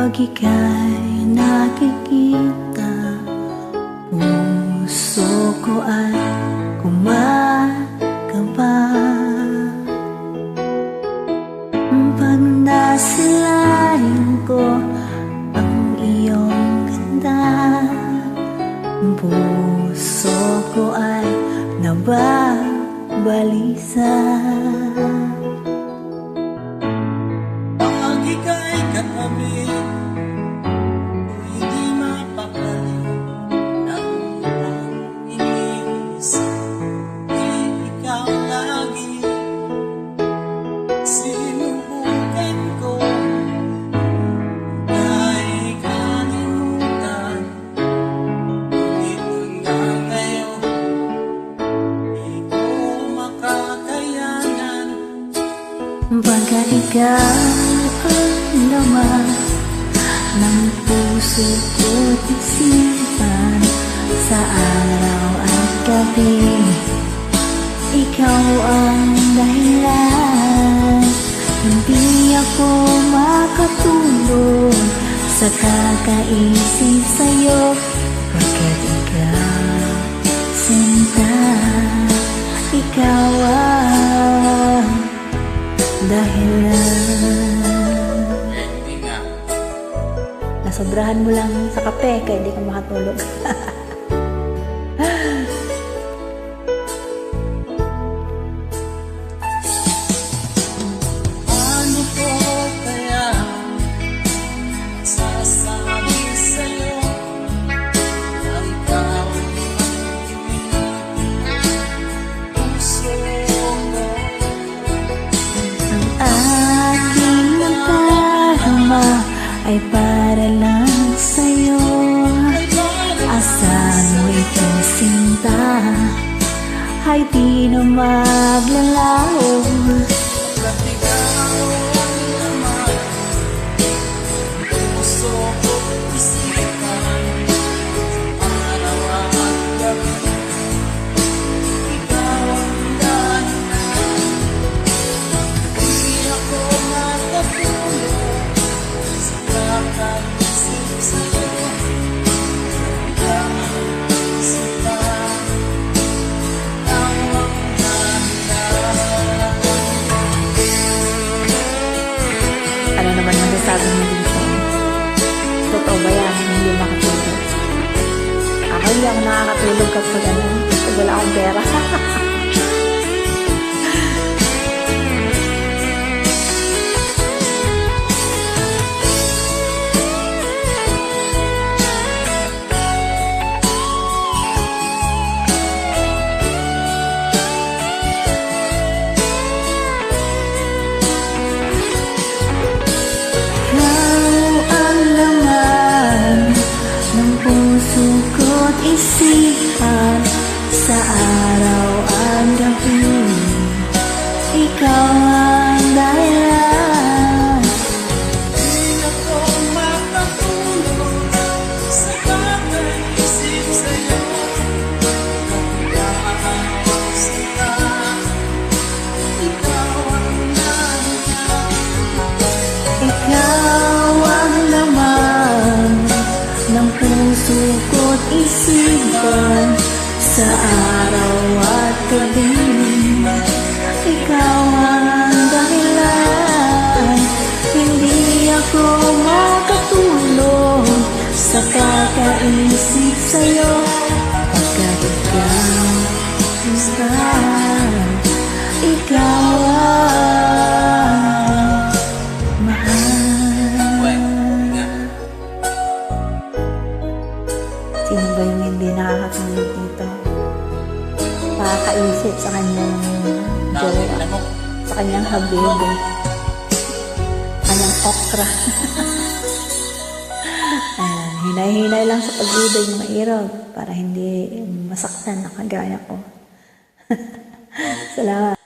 Pag ika'y nakikita, puso ko ay kumakaba. Pag nasilayan ko ang iyong ganda, puso ko ay nababalisa. Pag ika'y katabi, ko'y di mapakali ng iyong iniisip. Ikaw lagi sinubukan ko, ika'y kalimutan. Ngunit hanggang ngayon, di ko makakayanan. Pagka ikaw ang laman ng puso ko't isipan, sa araw at gabi, ikaw ang dahilan. Hindi ako makatulog sa kakaisip sa'yo, pagkat ikaw, sinta, ikaw ang dahilan. Hindi nga. Nasobrahan mo lang sa kape kaya di ka makatulog. Ano ko kaya sasabi sa'yo na ikaw ang puso ko? Aking nadarama ay para lang sa'yo. Asan mo ito, sinta, ay di na maglalaho. Pagkat ikaw ang laman, puso ko isipan, araw at gabi, ikaw ang dahilan. Hindi ako makatulog sa kakaisip sa'yo, ikaw sinta, ikaw ang dahilan. Ano naman ang nasabi mo dito? Totoo ba yan? Hindi makatulog. Ako hindi ako nakakatulog kapag pag wala akong pera. Isipan sa araw at gabi, ikaw ang dahilan. Di ako makatulog sa kakaisip sa'yo, ikaw sinta, ikaw ang dahilan. Ikaw ang laman ng puso ko't isipan sa araw at gabi, ikaw ang dahilan. Hindi ako makatulog sa kakaisip sa'yo, pagkat ikaw, basta ikaw ang mahal. Sino ba yung hindi nakakatulog dito? Nakakaisip sa kanyang jowa, sa kanyang habibi, kanyang okra. Ayan, hinay-hinay lang sa pag-ibig ng mahirap para hindi masaktan na kagaya ko. Salamat.